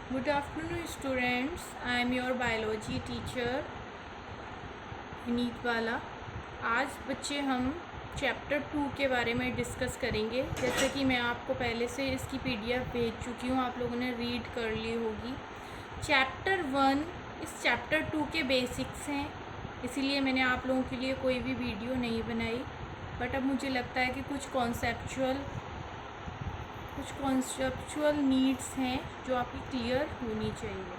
Good afternoon, students. I am your biology teacher Vineet वाला। आज बच्चे हम चैप्टर 2 के बारे में डिस्कस करेंगे। जैसे कि मैं आपको पहले से इसकी पीडीएफ भेज चुकी हूँ, आप लोगों ने रीड कर ली होगी। चैप्टर 1 इस चैप्टर 2 के बेसिक्स हैं, इसीलिए मैंने आप लोगों के लिए कोई भी वीडियो नहीं बनाई। बट अब मुझे लगता है कि कुछ कॉन्सेप्चुअल नीड्स हैं जो आपकी क्लियर होनी चाहिए।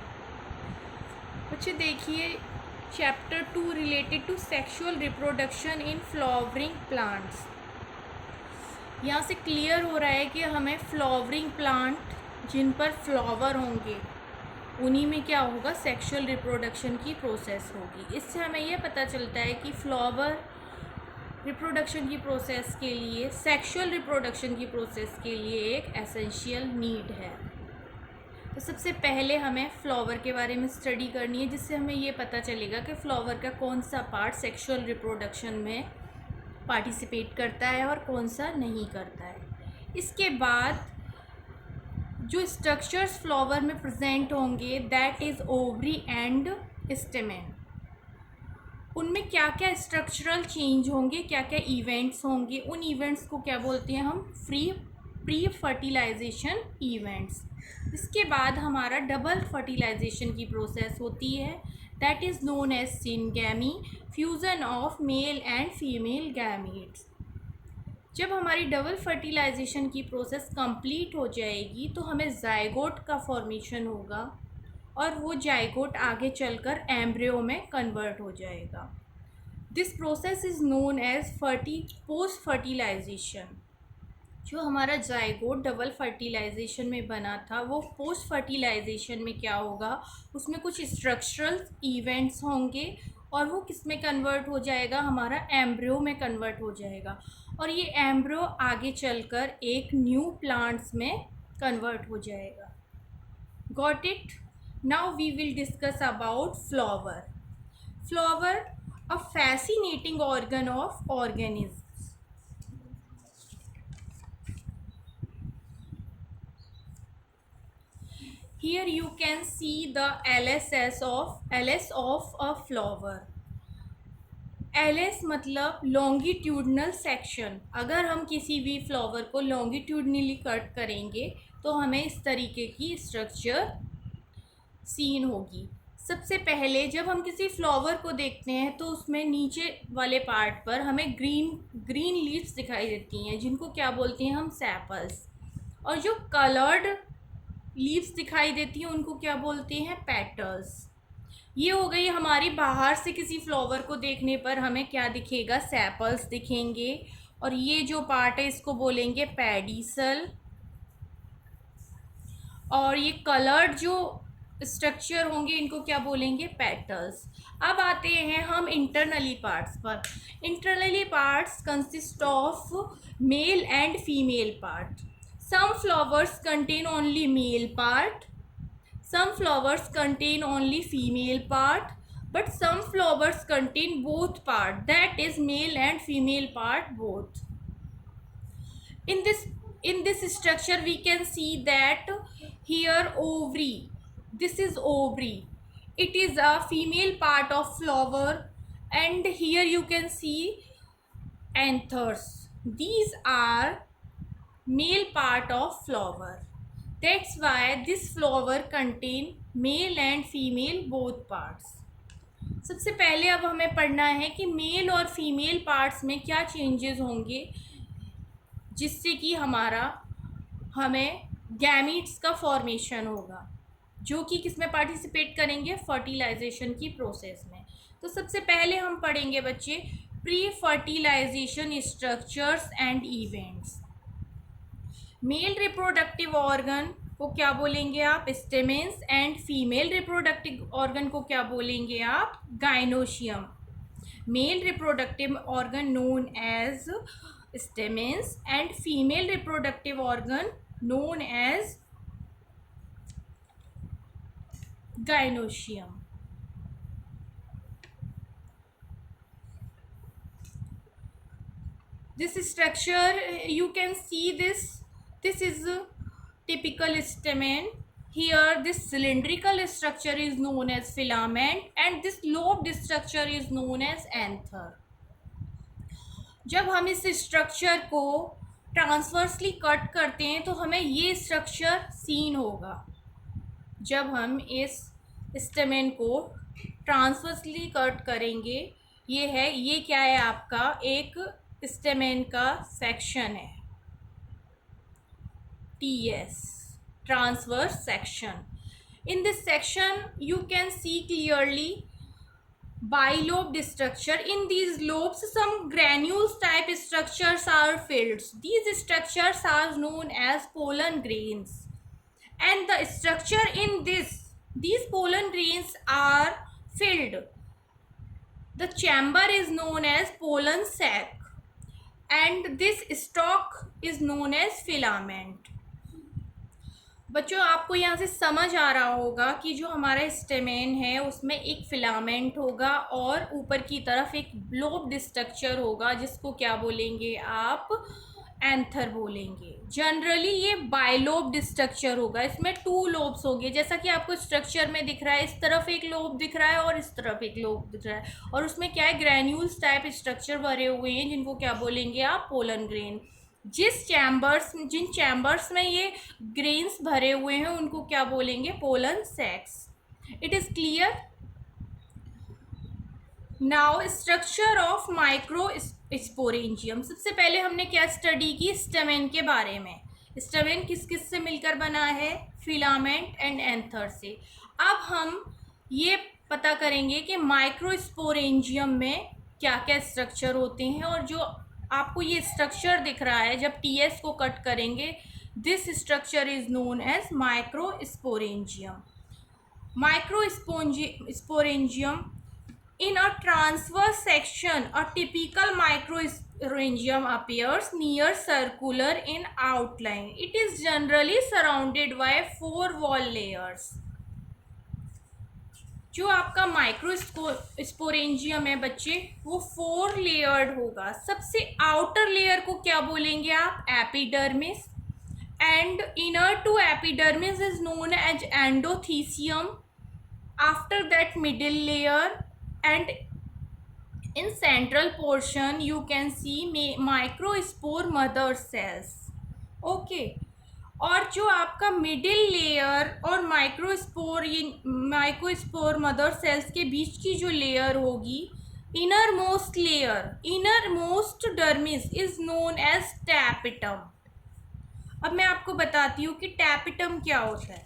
बच्चे देखिए, chapter 2 related to sexual reproduction in flowering plants. यहाँ से क्लियर हो रहा है कि हमें फ्लावरिंग प्लांट जिन पर फ्लावर होंगे उन्हीं में क्या होगा, सेक्सुअल रिप्रोडक्शन की प्रोसेस होगी। इससे हमें यह पता चलता है कि फ्लावर रिप्रोडक्शन की प्रोसेस के लिए, सेक्सुअल रिप्रोडक्शन की प्रोसेस के लिए एक एसेंशियल नीड है। तो सबसे पहले हमें फ्लावर के बारे में स्टडी करनी है, जिससे हमें ये पता चलेगा कि फ्लावर का कौन सा पार्ट सेक्सुअल रिप्रोडक्शन में पार्टिसिपेट करता है और कौन सा नहीं करता है। इसके बाद जो स्ट्रक्चर्स फ्लावर में प्रेजेंट होंगे, that is ovary and stamen. उनमें क्या क्या स्ट्रक्चरल चेंज होंगे, क्या क्या इवेंट्स होंगे, उन इवेंट्स को क्या बोलते हैं हम, प्री फर्टिलाइजेशन इवेंट्स। इसके बाद हमारा डबल फर्टिलाइजेशन की प्रोसेस होती है, that is known as syngamy, fusion of male and female gametes. जब हमारी डबल फर्टिलाइजेशन की प्रोसेस कंप्लीट हो जाएगी तो हमें जायगोट का फॉर्मेशन होगा और वो जायगोट आगे चलकर एम्ब्रियो में कन्वर्ट हो जाएगा। This process is known as post fertilization. जो हमारा जायगोट डबल फर्टिलाइजेशन में बना था, वो पोस्ट फर्टिलाइजेशन में क्या होगा, उसमें कुछ स्ट्रक्चरल इवेंट्स होंगे और वो किस में कन्वर्ट हो जाएगा, हमारा एम्ब्रियो में कन्वर्ट हो जाएगा। और ये एम्ब्रियो आगे चलकर एक न्यू प्लांट्स में कन्वर्ट हो जाएगा। Got it? Now we will discuss about flower. Flower, a fascinating organ of organism. Here you can see the LS of a flower. LS मतलब लॉन्गिट्यूडनल सेक्शन। अगर हम किसी भी फ्लावर को लॉन्गिट्यूडनली कट करेंगे तो हमें इस तरीके की स्ट्रक्चर सीन होगी। सबसे पहले जब हम किसी फ्लावर को देखते हैं तो उसमें नीचे वाले पार्ट पर हमें ग्रीन लीव्स दिखाई देती हैं, जिनको क्या बोलते हैं हम, सेपल्स। और जो कलर्ड लीव्स दिखाई देती हैं उनको क्या बोलते हैं, पेटल्स। ये हो गई हमारी, बाहर से किसी फ्लावर को देखने पर हमें क्या दिखेगा, सेपल्स दिखेंगे। और ये जो पार्ट है इसको बोलेंगे पेडिसल। और ये कलर्ड जो स्ट्रक्चर होंगे इनको क्या बोलेंगे, पेटल्स। अब आते हैं हम इंटरनली पार्ट्स पर। Internally parts consist of male and female part. Some flowers contain only male part, some flowers contain only female part, but some flowers contain both part, that is male and female part both. In this structure we can see that here ovary, this is ovary, it is a female part of flower. And here you can see anthers, these are male part of flower. That's why this flower contain male and female both parts. सबसे पहले अब हमें पढ़ना है कि mail और female parts में क्या चेंजेस होंगे, जिससे कि हमें गैमीट्स का फॉर्मेशन होगा, जो कि किस में पार्टिसिपेट करेंगे, फर्टिलाइजेशन की प्रोसेस में। तो सबसे पहले हम पढ़ेंगे बच्चे pre fertilization structures and events. Male reproductive organ को क्या बोलेंगे आप, stamens. And female reproductive organ को क्या बोलेंगे आप, gynoecium. Male reproductive organ known as stamens and female reproductive organ known as gynoecium. This structure, you can see this is a typical stamen. Here this cylindrical structure is known as filament and this lobed structure is known as anther. जब हम इस structure को transversely cut करते हैं तो हमें ये structure scene होगा। जब हम इस स्टेमेन को ट्रांसवर्सली कट करेंगे, ये क्या है आपका एक स्टेमेन का सेक्शन है, TS, transverse section. In this section you can see clearly bilobed structure. In these lobes some granules type structures are filled. These structures are known as pollen grains, and the structure in these pollen grains are filled. The chamber is known as pollen sac and this stalk is known as filament. बच्चों आपको यहाँ से समझ आ रहा होगा कि जो हमारा स्टेमेन है उसमें एक फिलामेंट होगा और ऊपर की तरफ एक लोब्ड स्ट्रक्चर होगा जिसको क्या बोलेंगे आप, एंथर बोलेंगे। जनरली ये बाइलोब्ड स्ट्रक्चर होगा, इसमें 2 लोब्स होंगे, जैसा कि आपको स्ट्रक्चर में दिख रहा है। इस तरफ एक लोब दिख रहा है और इस तरफ एक लोब दिख रहा है, और उसमें क्या है, ग्रैन्यूल्स टाइप स्ट्रक्चर भरे हुए हैं जिनको क्या बोलेंगे आप, पोलन ग्रेन। जिन चैम्बर्स में ये ग्रेन्स भरे हुए हैं उनको क्या बोलेंगे, pollen sacs. It is clear. Now structure of microsporangium. सबसे पहले हमने क्या स्टडी की, स्टेमेन के बारे में। स्टेमेन किस किस से मिलकर बना है, फिलामेंट एंड एंथर से। अब हम ये पता करेंगे कि माइक्रो स्पोरेंजियम में क्या क्या स्ट्रक्चर होते हैं, और जो आपको ये स्ट्रक्चर दिख रहा है जब TS को कट करेंगे, this structure is known as micro sporangium. Micro sporangium in a transverse section a typical microsporangium appears near circular in outline. It is generally surrounded by 4 wall layers. जो आपका micro sporangium है बच्चे, वो 4 layered होगा। सबसे outer layer को क्या बोलेंगे आप, epidermis, and inner to epidermis is known as endothecium. After that middle layer and in central portion you can see microspore mother cells. Okay, और जो आपका मिडिल लेयर और माइक्रोस्पोर मदर सेल्स के बीच की जो लेयर होगी, inner most dermis is known as tapetum. अब मैं आपको बताती हूँ कि टैपिटम क्या होता है।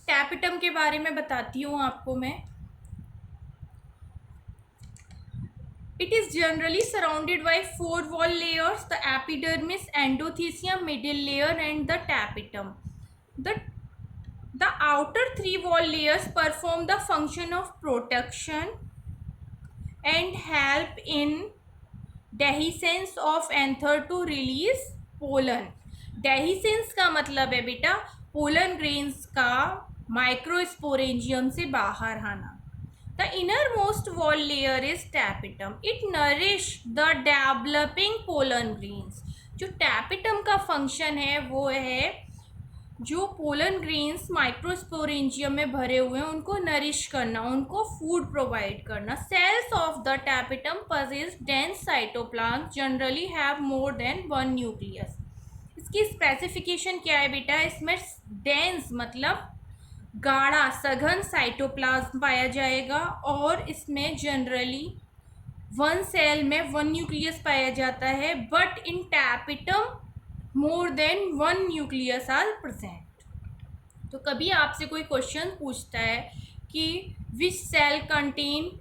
टैपिटम के बारे में बताती हूँ आपको मैं। It is generally surrounded by 4 wall layers: the epidermis, endothelium, middle layer, and the tapetum. The outer 3 wall layers perform the function of protection and help in dehiscence of anther to release pollen. Dehiscence का मतलब है बेटा pollen grains का microsporangium से बाहर आना। The innermost wall layer is tapetum. It nourish the developing pollen grains. जो tapetum का फंक्शन है वो है जो पोलन ग्रेन्स माइक्रोस्पोरेंजियम में भरे हुए हैं उनको नरिश करना, उनको फूड प्रोवाइड करना। Cells of the tapetum possess dense cytoplasm, generally have more than 1 nucleus. इसकी स्पेसिफिकेशन क्या है बेटा, इसमें डेंस मतलब गाढ़ा सघन साइटोप्लाज्म पाया जाएगा, और इसमें जनरली 1 सेल में 1 न्यूक्लियस पाया जाता है, but in tapetum more than 1 nucleus are present. तो कभी आपसे कोई क्वेश्चन पूछता है कि which cell contain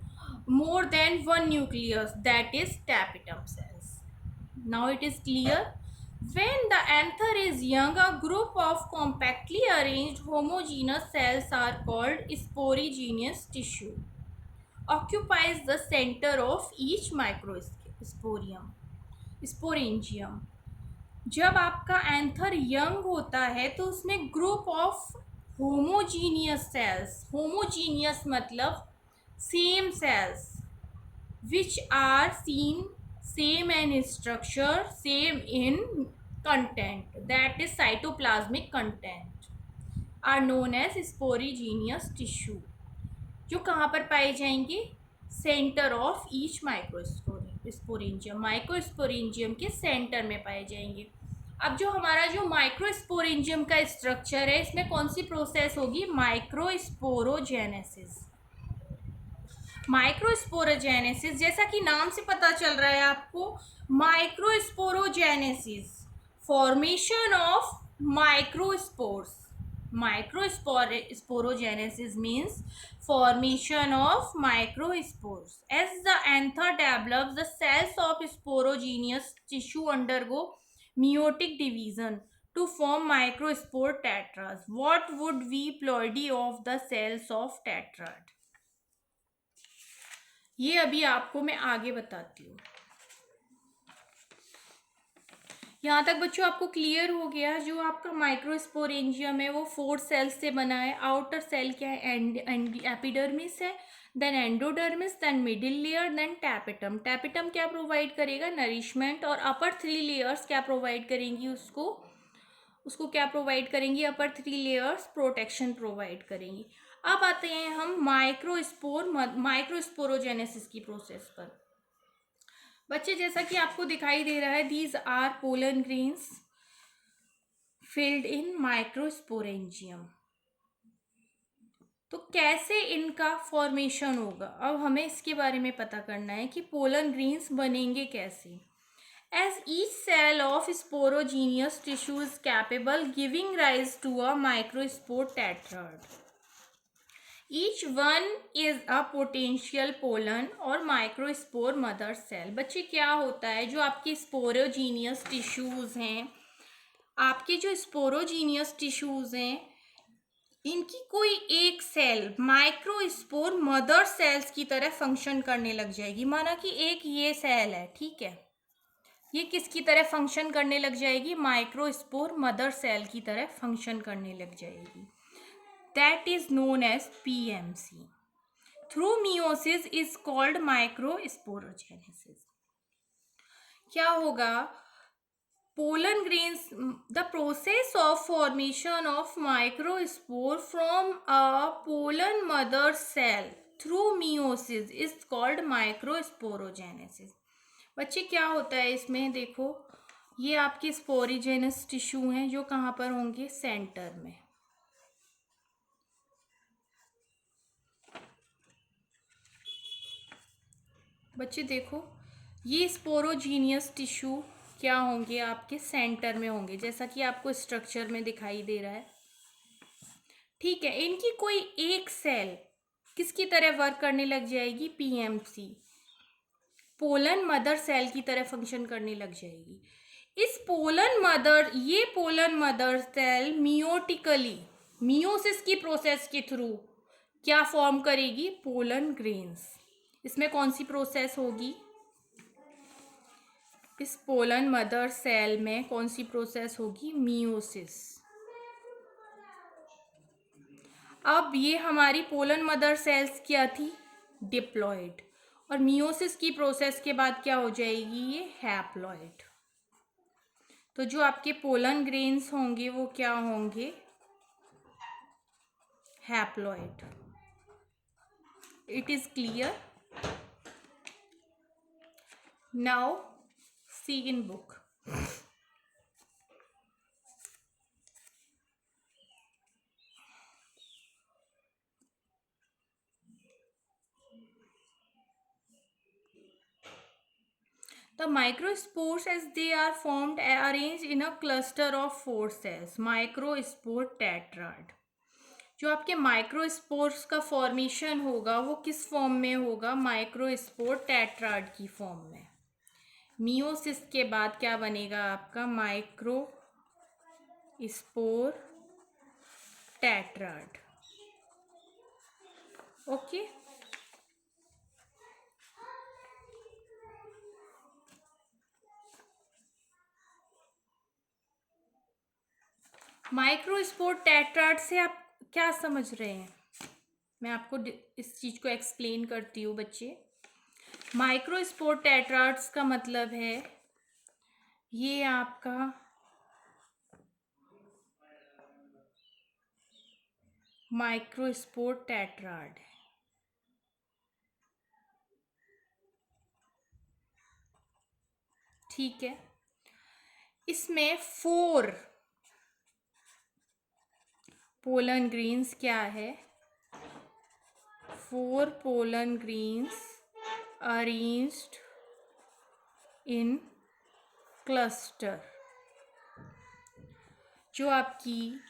more than 1 nucleus, that is tapetum cells. Now it is clear. When the anther is young, a group of compactly arranged homogeneous cells are called sporigenous tissue, occupies the center of each sporangium. जब आपका anther young होता है तो उसमें group of homogeneous cells, homogeneous मतलब same cells, which are same in structure, same in content, that is cytoplasmic content. Are known as sporogenous tissue, जो कहाँ पर पाए जाएंगे, centre of each microsporangium, microsporangium के सेंटर में पाए जाएंगे। अब जो हमारा जो माइक्रोस्पोरेंजियम का स्ट्रक्चर है, इसमें कौन सी प्रोसेस होगी, माइक्रोस्पोरोजेनेसिस। माइक्रोस्पोरोजेनेसिस, जैसा कि नाम से पता चल रहा है आपको, microsporogenesis, formation of microspores. Microsporogenesis means formation of microspores. As the anther develops, the cells of sporogenous tissue undergo meiotic division to form microspore tetras. What would be ploidy of the cells of tetrad? ये अभी आपको मैं आगे बताती हूँ। यहाँ तक बच्चों आपको क्लियर हो गया, जो आपका माइक्रोस्पोरेंजियम है वो 4 सेल्स से बना है। आउटर सेल क्या है, एपिडर्मिस है, then endodermis, then middle layer, then tapetum. Tapetum क्या प्रोवाइड करेगा, नरिशमेंट, और अपर 3 लेयर्स क्या प्रोवाइड करेंगी, उसको क्या प्रोवाइड करेंगी, अपर 3 लेयर्स प्रोटेक्शन प्रोवाइड करेंगी। अब आते हैं हम माइक्रोस्पोरोजेनेसिस की प्रोसेस पर। बच्चे जैसा कि आपको दिखाई दे रहा है, these are pollen grains filled in microsporangium. तो कैसे इनका फॉर्मेशन होगा, अब हमें इसके बारे में पता करना है कि पोलन ग्रेन्स बनेंगे कैसे। As each cell of sporogenous tissue is capable giving rise to a microspore tetrad, each one is a potential pollen और माइक्रोस्पोर मदर सेल। बच्चे क्या होता है, जो आपके स्पोरोजीनियस टिश्यूज़ हैं, आपके जो स्पोरोजीनियस टिश्यूज़ हैं, इनकी कोई एक सेल माइक्रोस्पोर मदर सेल्स की तरह फंक्शन करने लग जाएगी। माना कि एक ये सेल है, ठीक है, ये किसकी तरह फंक्शन करने लग जाएगी, माइक्रोस्पोर मदर सेल की तरह फंक्शन करने लग जाएगी। That is known as PMC. Through meiosis is called microsporogenesis. क्या होगा, pollen grains, the process of formation of microspore from a pollen mother cell through meiosis is called microsporogenesis. बच्चे क्या होता है इसमें, देखो ये आपके स्पोरोजेनस टिश्यू हैं जो कहाँ पर होंगे, सेंटर में। बच्चे देखो, ये स्पोरोजीनियस टिश्यू क्या होंगे, आपके सेंटर में होंगे, जैसा कि आपको स्ट्रक्चर में दिखाई दे रहा है, ठीक है। इनकी कोई एक सेल किसकी तरह वर्क करने लग जाएगी, पीएमसी, पोलन मदर सेल की तरह फंक्शन करने लग जाएगी। ये pollen mother cell meiotically, meiosis की प्रोसेस के थ्रू क्या फॉर्म करेगी, पोलन ग्रेन्स। इसमें कौन सी प्रोसेस होगी, इस पोलन मदर सेल में कौन सी प्रोसेस होगी, मियोसिस। अब ये हमारी पोलन मदर सेल्स क्या थी, डिप्लॉइड, और मियोसिस की प्रोसेस के बाद क्या हो जाएगी, ये हैप्लॉइड। तो जो आपके पोलन ग्रेन्स होंगे वो क्या होंगे, haploid. It is clear. Now see in book. The microspores as they are formed arranged in a cluster of 4 cells, microspore tetrad. जो आपके माइक्रोस्पोर्स का फॉर्मेशन होगा वो किस फॉर्म में होगा, माइक्रोस्पोर टेट्राड की फॉर्म में। मियोसिस के बाद क्या बनेगा आपका, microspore tetrad. Okay, microspore tetrad से आप क्या समझ रहे हैं, मैं आपको इस चीज़ को एक्सप्लेन करती हूँ बच्चे। माइक्रोस्पोर टेट्राड्स का मतलब है ये आपका माइक्रोस्पोर टेट्राड है। ठीक है, इसमें 4 पोलन ग्रेन्स क्या है, 4 pollen grains arranged in cluster. जो आपकी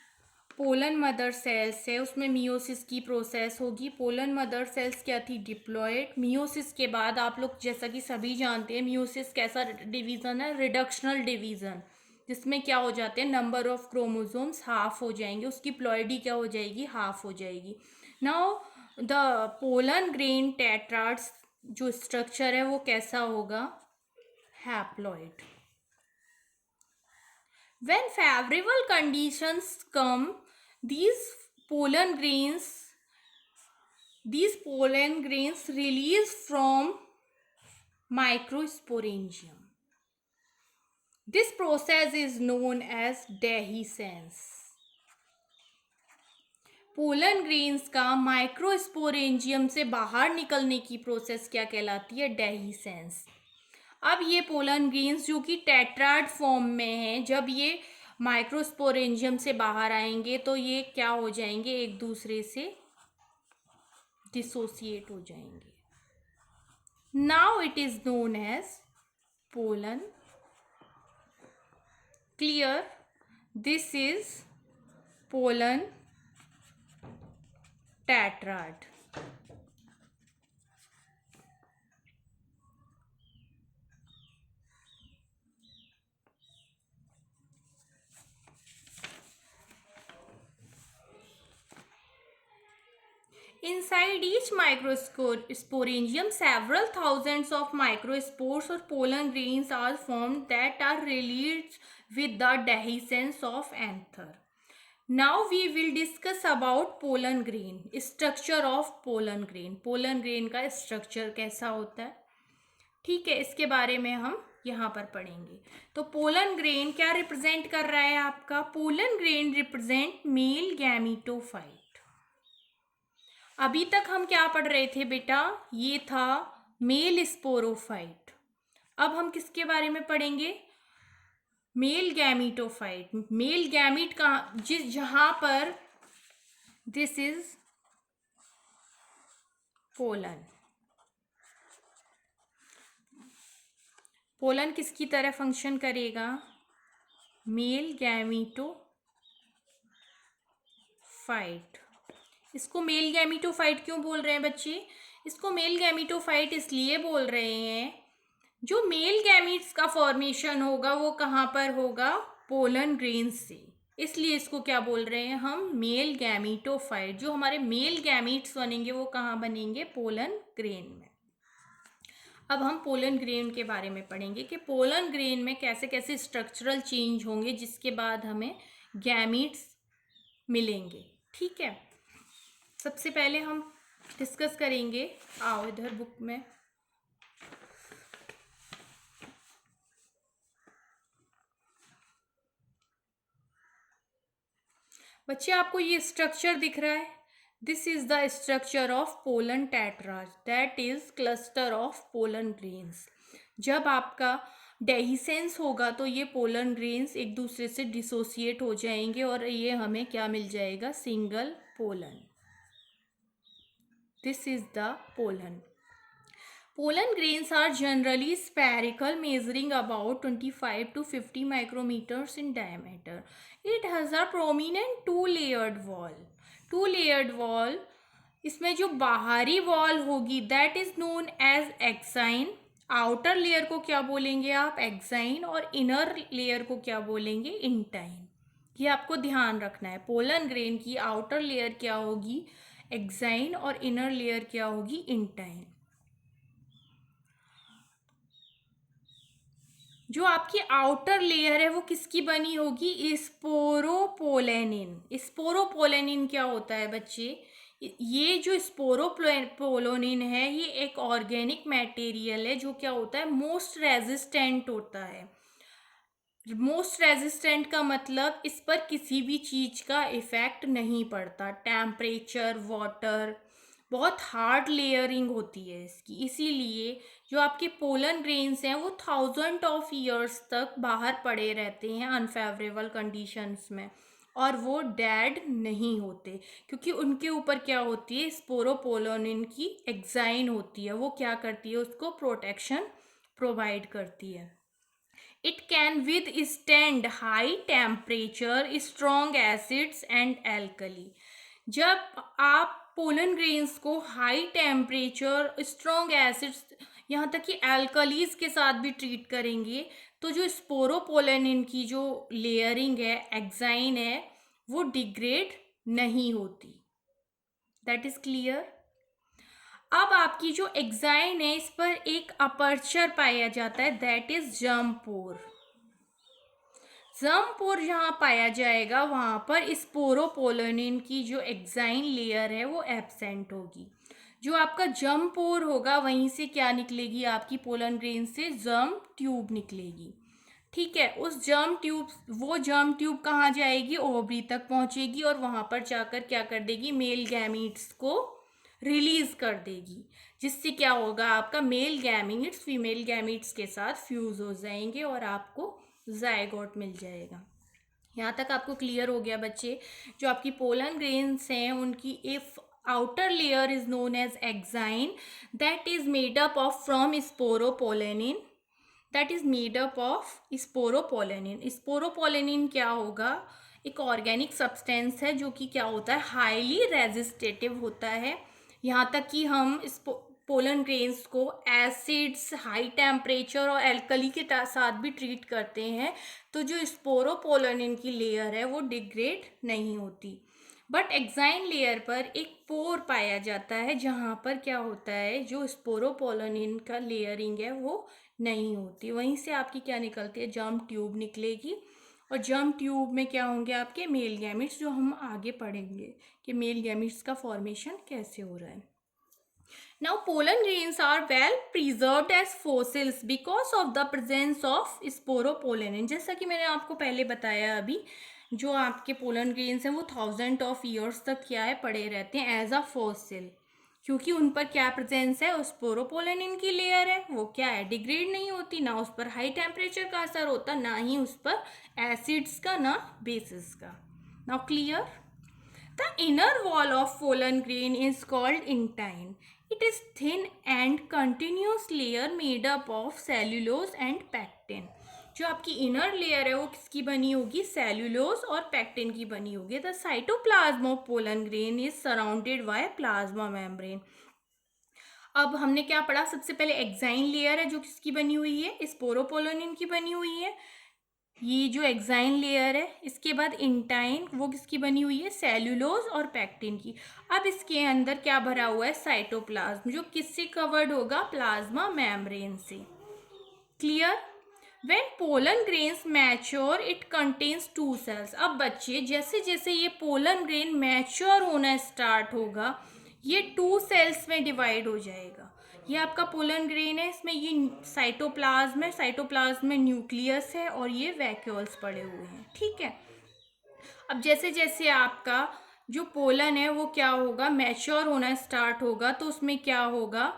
पोलन मदर सेल्स है उसमें मियोसिस की प्रोसेस होगी। पोलन मदर सेल्स क्या थी, डिप्लॉयड। मियोसिस के बाद आप लोग जैसा कि सभी जानते हैं मियोसिस कैसा डिवीज़न है, रिडक्शनल डिवीज़न, जिसमें क्या हो जाते हैं, नंबर ऑफ क्रोमोसोम्स हाफ हो जाएंगे, उसकी प्लॉइडी क्या हो जाएगी, हाफ हो जाएगी। नाउ द पोलन ग्रेन टेट्राड्स जो स्ट्रक्चर है वो कैसा होगा, haploid. When favorable conditions come, these pollen grains release from microsporangium. This process is known as dehiscence. Pollen grains का माइक्रोस्पोरेंजियम से बाहर निकलने की प्रोसेस क्या कहलाती है, डेहिसेंस। अब ये पोलन ग्रेन्स जो कि टेट्राड फॉर्म में हैं, जब ये माइक्रोस्पोरेंजियम से बाहर आएंगे तो ये क्या हो जाएंगे, एक दूसरे से डिसोसिएट हो जाएंगे। Now it is known as pollen. Clear, this is pollen tetrad. Inside each microsporangium, several thousands of microspores or pollen grains are formed that are released with the dehiscence of anther. Now we will discuss about pollen grain, structure of pollen grain. pollen grain का structure कैसा होता है, ठीक है, इसके बारे में हम यहाँ पर पढ़ेंगे। तो पोलन ग्रेन क्या रिप्रेजेंट कर रहा है आपका, pollen grain represent male gametophyte. अभी तक हम क्या पढ़ रहे थे बेटा, ये था मेल स्पोरोफाइट। अब हम किसके बारे में पढ़ेंगे, मेल गैमीटोफाइट। मेल गैमीट का जहां पर दिस इज पोलन। पोलन किसकी तरह फंक्शन करेगा, मेल गैमीटोफाइट। इसको मेल गैमीटोफाइट क्यों बोल रहे हैं बच्चे, इसको मेल गैमीटोफाइट इसलिए बोल रहे हैं, जो मेल गैमीट्स का फॉर्मेशन होगा वो कहाँ पर होगा, पोलन ग्रेन से, इसलिए इसको क्या बोल रहे हैं हम, मेल गैमीटोफाइट। जो हमारे मेल गैमीट्स बनेंगे वो कहाँ बनेंगे, पोलन ग्रेन में। अब हम पोलन ग्रेन के बारे में पढ़ेंगे कि पोलन ग्रेन में कैसे कैसे स्ट्रक्चरल चेंज होंगे जिसके बाद हमें गैमीट्स मिलेंगे। ठीक है, सबसे पहले हम डिस्कस करेंगे, आओ इधर बुक में, बच्चे आपको ये स्ट्रक्चर दिख रहा है, this is the structure of pollen tetras, that is cluster of pollen grains. जब आपका डेहिसेंस होगा तो ये पोलन ग्रेन्स एक दूसरे से डिसोसिएट हो जाएंगे और ये हमें क्या मिल जाएगा, single pollen. This is the pollen. Pollen grains are generally spherical, measuring about 25 to 50 micrometers in diameter. It has a prominent two-layered wall. Two-layered wall, इसमें जो बाहरी वॉल होगी that is known as axine. Outer layer को क्या बोलेंगे आप, exine, और inner layer को क्या बोलेंगे, इंटाइन। ये आपको ध्यान रखना है, पोलन ग्रेन की आउटर लेयर क्या होगी, एक्साइन, और इनर लेयर क्या होगी, इंटाइन। जो आपकी आउटर लेयर है वो किसकी बनी होगी, स्पोरोपोलेनिन। स्पोरोपोलेनिन क्या होता है बच्चे, ये जो स्पोरोपोलेनिन है ये एक ऑर्गेनिक मटेरियल है जो क्या होता है, मोस्ट रेजिस्टेंट होता है। मोस्ट रेजिस्टेंट का मतलब इस पर किसी भी चीज़ का इफ़ेक्ट नहीं पड़ता, टेम्परेचर, वाटर, बहुत हार्ड लेयरिंग होती है इसकी, इसीलिए जो आपके पोलन ग्रेन्स हैं वो थाउजेंड ऑफ ईयर्स तक बाहर पड़े रहते हैं अनफेवरेबल कंडीशंस में, और वो डेड नहीं होते, क्योंकि उनके ऊपर क्या होती है, स्पोरोपोलोनिन की एग्जाइन होती है, वो क्या करती है, उसको प्रोटेक्शन प्रोवाइड करती है। It can withstand high temperature, strong acids and alkali. जब आप पोलन ग्रेन्स को हाई टेम्परेचर, स्ट्रॉन्ग एसिड्स, यहाँ तक कि एल्कलीज के साथ भी ट्रीट करेंगे, तो जो स्पोरोपोलेनिन की जो लेयरिंग है, एक्साइन है, वो डिग्रेड नहीं होती। That is clear. अब आपकी जो एक्साइन है इस पर एक अपर्चर पाया जाता है, that is germ pore. Germ pore जहाँ पाया जाएगा वहाँ पर स्पोरोपोलोनिन की जो एक्साइन लेयर है वो एब्सेंट होगी। जो आपका जर्म पोर होगा वहीं से क्या निकलेगी, आपकी पोलन ग्रेन से जर्म ट्यूब निकलेगी। ठीक है, उस वो जर्म ट्यूब कहाँ जाएगी, ओवरी तक पहुँचेगी और वहाँ पर जाकर क्या कर देगी, मेल गैमीट्स को रिलीज कर देगी, जिससे क्या होगा, आपका मेल गैमीट्स फीमेल गैमीट्स के साथ फ्यूज हो जाएंगे और आपको जायगोट मिल जाएगा। यहाँ तक आपको क्लियर हो गया बच्चे। जो आपकी पोलन ग्रेन्स हैं उनकी if outer layer is known as exine, that is made up of from sporopollenin, that is made up of sporopollenin. Sporopollenin क्या होगा, एक ऑर्गेनिक सब्सटेंस है जो कि क्या होता है, हाईली रेजिस्टेटिव होता है। यहाँ तक कि हम इस पोलन ग्रेन्स को एसिड्स, हाई टेम्परेचर और एल्कली के साथ भी ट्रीट करते हैं, तो जो स्पोरोपोलेनिन की लेयर है वो डिग्रेड नहीं होती। बट एक्साइन लेयर पर एक पोर पाया जाता है जहाँ पर क्या होता है, जो स्पोरोपोलेनिन का लेयरिंग है वो नहीं होती, वहीं से आपकी क्या निकलती है, जर्म ट्यूब निकलेगी, और जर्म ट्यूब में क्या होंगे, आपके मेल गैमिट्स, जो हम आगे पढ़ेंगे कि मेल गैमिट्स का फॉर्मेशन कैसे हो रहा है। Now pollen grains are well preserved as fossils because of the presence of sporopollenin. जैसा कि मैंने आपको पहले बताया अभी, जो आपके पोलन ग्रेन्स हैं वो थाउजेंड ऑफ ईयर्स तक क्या है, पड़े रहते हैं एज अ फॉसिल, क्योंकि उन पर क्या प्रेजेंस है, स्पोरोपोलेनिन की लेयर है, वो क्या है, डिग्रेड नहीं होती, ना उस पर हाई टेम्परेचर का असर होता, ना ही उस पर एसिड्स का, ना बेसिस का। Now clear. The inner wall of pollen grain is called intine. It is thin and continuous layer made up of cellulose and pectin. जो आपकी इनर लेयर है वो किसकी बनी होगी, सेल्यूलोज और पैक्टिन की बनी होगी। The cytoplasm of pollen grain is surrounded by plasma membrane. अब हमने क्या पढ़ा, सबसे पहले एक्साइन लेयर है जो किसकी बनी हुई है, स्पोरोपोलोनिन की बनी हुई है, ये जो एक्साइन लेयर है। इसके बाद इंटाइन, वो किसकी बनी हुई है, सेल्यूलोज और पैक्टिन की। अब इसके अंदर क्या भरा हुआ है, साइटोप्लाज्म, जो किससे कवर्ड होगा, प्लाज्मा मेम्ब्रेन से। Clear. When pollen grains mature it contains 2 cells. अब बच्चे जैसे जैसे ये पोलन ग्रेन मैच्योर होना स्टार्ट होगा, ये 2 सेल्स में डिवाइड हो जाएगा। ये आपका पोलन ग्रेन है, इसमें ये साइटोप्लाज्म है, साइटोप्लाज्म में न्यूक्लियस है और ये वैक्यूल्स पड़े हुए हैं। ठीक है। अब जैसे जैसे आपका जो पोलन है वो क्या होगा, मैच्योर होना स्टार्ट होगा, तो उसमें क्या होगा,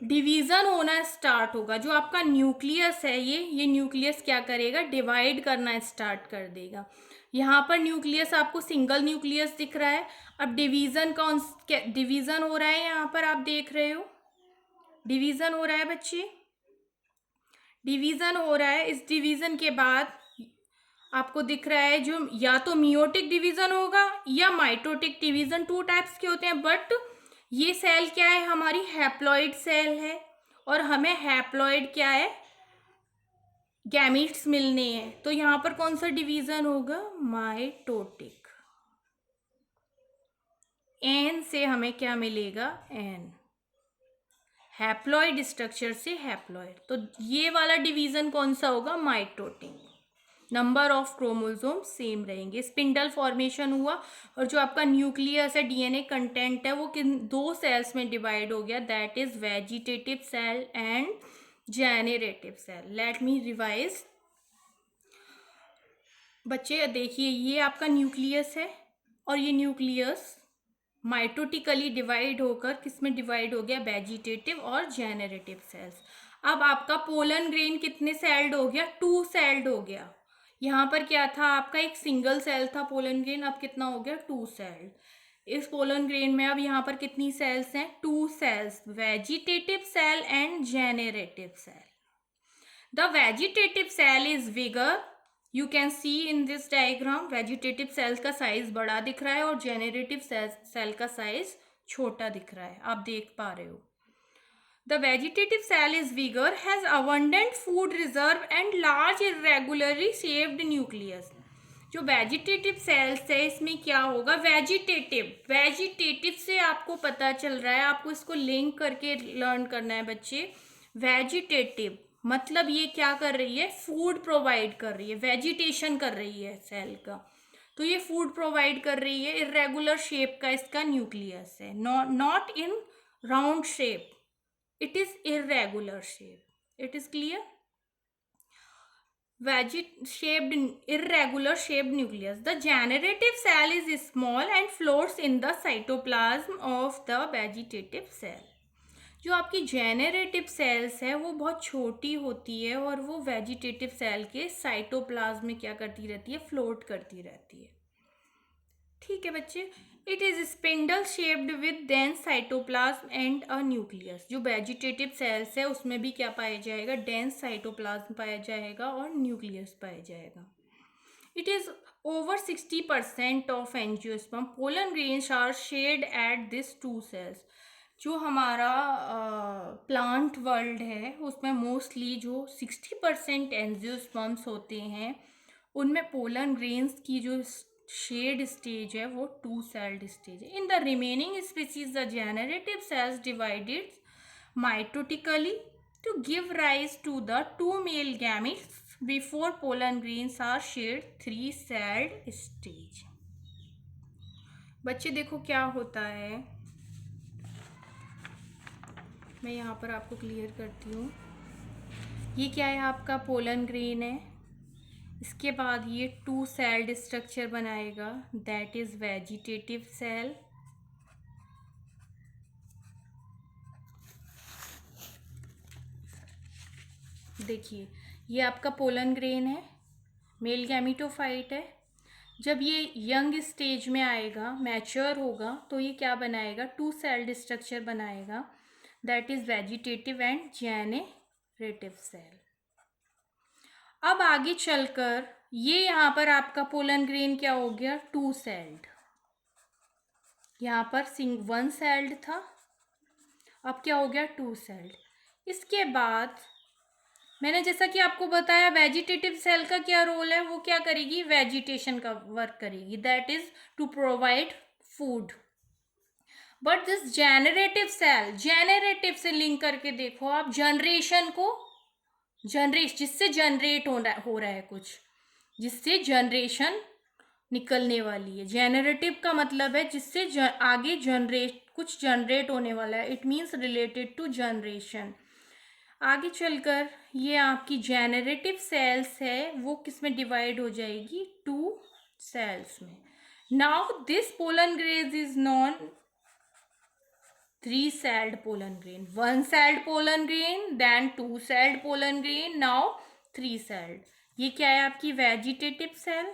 डिवीज़न होना स्टार्ट होगा। जो आपका न्यूक्लियस है ये न्यूक्लियस क्या करेगा, डिवाइड करना स्टार्ट कर देगा। यहाँ पर न्यूक्लियस आपको सिंगल न्यूक्लियस दिख रहा है। अब डिवीज़न डिवीज़न हो रहा है, यहाँ पर आप देख रहे हो डिवीज़न हो रहा है बच्चे, डिवीज़न हो रहा है। इस डिवीज़न के बाद आपको दिख रहा है जो या तो मियोटिक डिवीज़न होगा या माइटोटिक डिवीज़न, 2 टाइप्स के होते हैं। बट ये सेल क्या है, हमारी हैप्लॉइड सेल है, और हमें हैप्लॉइड क्या है, गैमीट्स मिलने हैं, तो यहाँ पर कौन सा डिवीज़न होगा, माइटोटिक। एन से हमें क्या मिलेगा, एन, हैप्लॉइड स्ट्रक्चर से हैप्लॉइड, तो ये वाला डिवीज़न कौन सा होगा, mitotic. Number of chromosome same रहेंगे। स्पिंडल फॉर्मेशन हुआ और जो आपका न्यूक्लियस है, डीएनए कंटेंट है, वो किन 2 सेल्स में डिवाइड हो गया, that is vegetative cell and generative cell. Let me revise. बच्चे देखिए, ये आपका न्यूक्लियस है और ये न्यूक्लियस माइटोटिकली डिवाइड होकर किस में डिवाइड हो गया, वेजिटेटिव और जेनरेटिव सेल्स। अब आपका पोलन ग्रेन कितने सेल्ड हो गया, 2 सेल्ड हो गया। यहाँ पर क्या था, आपका एक सिंगल सेल था पोलन ग्रेन, अब कितना हो गया, 2 सेल्ड। इस पोलन ग्रेन में अब यहाँ पर कितनी सेल्स हैं, 2 cells, vegetative cell and generative cell. The vegetative cell is bigger. You can see in this diagram, vegetative cells का साइज बड़ा दिख रहा है और जेनरेटिव सेल का साइज छोटा दिख रहा है, आप देख पा रहे हो। The vegetative cell is bigger, has abundant food reserve and large irregularly shaped nucleus. जो वेजिटेटिव सेल्स है इसमें क्या होगा, वेजिटेटिव से आपको पता चल रहा है, आपको इसको लिंक करके लर्न करना है बच्चे। वेजिटेटिव मतलब ये क्या कर रही है, फूड प्रोवाइड कर रही है, वेजिटेशन कर रही है सेल का, तो ये फूड प्रोवाइड कर रही है। इरेगुलर शेप का इसका न्यूक्लियस है, not in round shape, it is irregular shape. It is clear? Irregular shaped nucleus. The generative cell is small and floats in the cytoplasm of the vegetative cell. जो आपकी generative sales है वो बहुत छोटी होती है और वो वेजिटेटिव सेल के साइटोप्लाज्म में क्या करती रहती है, फ्लोट करती रहती है। ठीक है बच्चे। It is spindle shaped with dense cytoplasm and a nucleus. जो वेजिटेटिव सेल्स है उसमें भी क्या पाया जाएगा, डेंस साइटोप्लाज्म पाया जाएगा और न्यूक्लियस पाया जाएगा। It is over 60% of angiosperm pollen grains are shed at this 2 cells. जो हमारा प्लांट वर्ल्ड है उसमें मोस्टली जो 60% एंजियोस्पर्म्स होते हैं उनमें पोलन ग्रेन्स की जो शेड स्टेज है वो 2 सेल्ड स्टेज है। In the remaining species the generative cells divided mitotically to give rise to the 2 male gametes before pollen grains are shed 3 celled stage. बच्चे देखो क्या होता है, मैं यहाँ पर आपको क्लियर करती हूँ। ये क्या है, आपका पोलन ग्रेन है, इसके बाद ये 2 सेल्ड स्ट्रक्चर बनाएगा, दैट इज वेजिटेटिव सेल। देखिए ये आपका पोलन ग्रेन है, मेल गैमेटोफाइट है। जब ये यंग स्टेज में आएगा, मैच्योर होगा, तो ये क्या बनाएगा, 2 सेल्ड स्ट्रक्चर बनाएगा, that is vegetative and generative cell. अब आगे चलकर ये यहाँ पर आपका पोलन ग्रेन क्या हो गया, 2 सेल्ड। यहाँ पर 1 सेल्ड था, अब क्या हो गया, 2 सेल्ड। इसके बाद मैंने जैसा कि आपको बताया वेजिटेटिव सेल का क्या रोल है, वो क्या करेगी, वेजिटेशन का वर्क करेगी, that is to provide food. But this generative cell, generative से लिंक करके देखो आप, जनरेशन को जिससे जनरेट हो रहा है कुछ, जिससे जनरेशन निकलने वाली है। जेनरेटिव का मतलब है जिससे आगे कुछ जनरेट होने वाला है, it means related to generation. आगे चलकर ये आपकी जेनरेटिव सेल्स है वो किस में डिवाइड हो जाएगी, 2 सेल्स में। Now this pollen grain is non 3 celled pollen grain, 1 celled pollen grain, then 2 celled pollen grain, now 3 celled। ये क्या है, आपकी वेजिटेटिव सेल।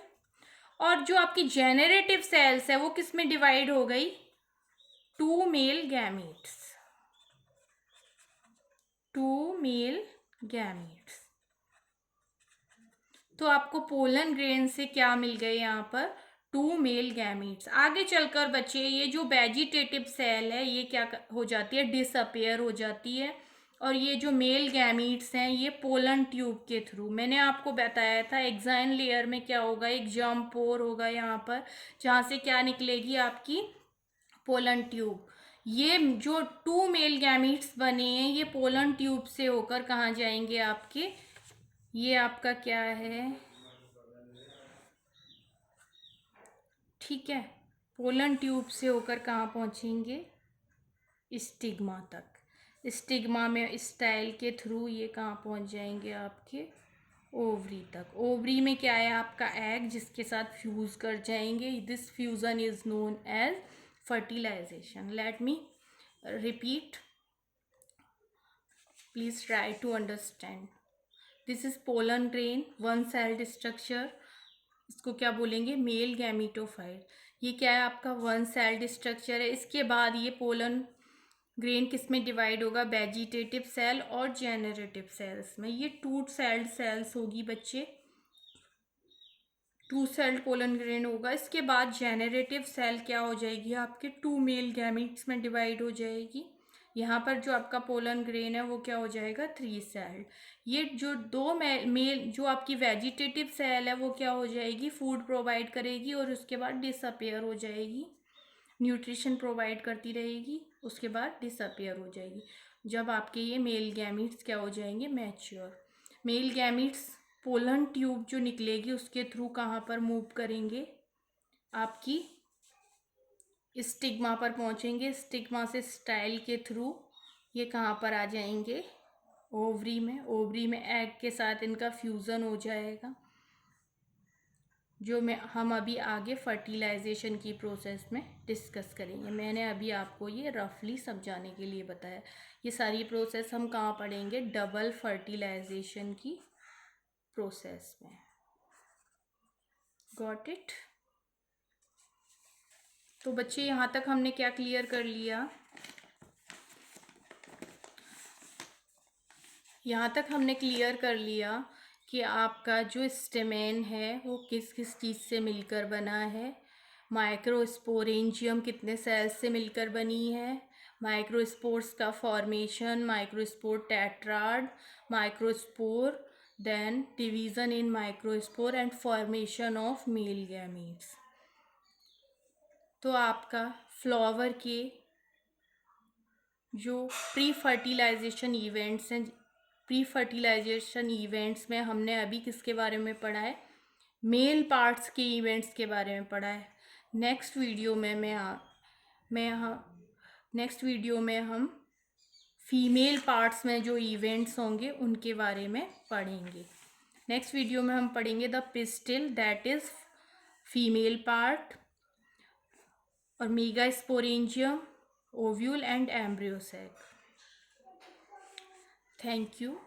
और जो आपकी जेनरेटिव सेल्स है वो किस में डिवाइड हो गई, 2 मेल गैमेट्स, 2 मेल गैमेट्स। तो आपको पोलन ग्रेन से क्या मिल गए, यहाँ पर 2 मेल गैमेट्स। आगे चलकर बच्चे ये जो वेजिटेटिव सेल है ये क्या हो जाती है, डिसअपेयर हो जाती है, और ये जो मेल गैमेट्स हैं ये पोलन ट्यूब के थ्रू, मैंने आपको बताया था एक्साइन लेयर में क्या होगा, एक जर्म पोर होगा यहाँ पर, जहाँ से क्या निकलेगी, आपकी पोलन ट्यूब। ये जो 2 मेल गैमेट्स बने हैं ये पोलन ट्यूब से होकर कहाँ जाएंगे आपके, ये आपका क्या है, ठीक है, पोलन ट्यूब से होकर कहाँ पहुँचेंगे, स्टिग्मा तक। स्टिग्मा में स्टाइल के थ्रू ये कहाँ पहुँच जाएंगे, आपके ओवरी तक। ओवरी में क्या है आपका एग जिसके साथ फ्यूज कर जाएंगे। This fusion is known as fertilization. Let me repeat, please try to understand. This is pollen grain, one celled structure, इसको क्या बोलेंगे, मेल गैमीटोफाइट। ये क्या है आपका वन सेल्ड स्ट्रक्चर है। इसके बाद ये पोलन ग्रेन किस में डिवाइड होगा, वेजिटेटिव सेल और जेनरेटिव सेल्स में। ये टू सेल्ड सेल्स होगी बच्चे, टू सेल्ड पोलन ग्रेन होगा। इसके बाद जेनरेटिव सेल क्या हो जाएगी आपके, टू मेल गैमीट्स में डिवाइड हो जाएगी। यहाँ पर जो आपका पोलन ग्रेन है वो क्या हो जाएगा, थ्री सेल्ड। ये जो दो मेल जो आपकी वेजिटेटिव सेल है वो क्या हो जाएगी, फूड प्रोवाइड करेगी और उसके बाद डिसअपेयर हो जाएगी, न्यूट्रिशन प्रोवाइड करती रहेगी, उसके बाद डिसअपेयर हो जाएगी। जब आपके ये मेल गैमीट्स क्या हो जाएंगे, mature. Male gametes pollen tube जो निकलेगी उसके थ्रू कहाँ पर मूव करेंगे, आपकी स्टिग्मा पर पहुँचेंगे। स्टिग्मा से स्टाइल के थ्रू ये कहाँ पर आ जाएंगे, ओवरी में। ओवरी में एग के साथ इनका फ्यूज़न हो जाएगा, जो हम अभी आगे फर्टिलाइजेशन की प्रोसेस में डिस्कस करेंगे। मैंने अभी आपको ये रफली समझाने के लिए बताया। ये सारी प्रोसेस हम कहाँ पढ़ेंगे, डबल फर्टिलाइजेशन की प्रोसेस में। Got it. तो बच्चे यहाँ तक हमने क्या क्लियर कर लिया, यहाँ तक हमने क्लियर कर लिया कि आपका जो स्टेमेन है वो किस किस चीज़ से मिलकर बना है। माइक्रोस्पोरेंजियम कितने सेल्स से मिलकर बनी है, माइक्रोस्पोर्स का formation, microspore tetrad, microspore, then division in microspore and formation of male gametes. तो आपका फ्लावर के जो प्री फर्टिलाइजेशन इवेंट्स हैं, प्री फर्टिलाइजेशन इवेंट्स में हमने अभी किसके बारे में पढ़ा है, मेल पार्ट्स के इवेंट्स के बारे में पढ़ा है। नेक्स्ट वीडियो में हम फीमेल पार्ट्स में जो इवेंट्स होंगे उनके बारे में पढ़ेंगे। नेक्स्ट वीडियो में हम पढ़ेंगे the pistil, that is female part, और megasporangium, ovule and embryo sac. Thank you.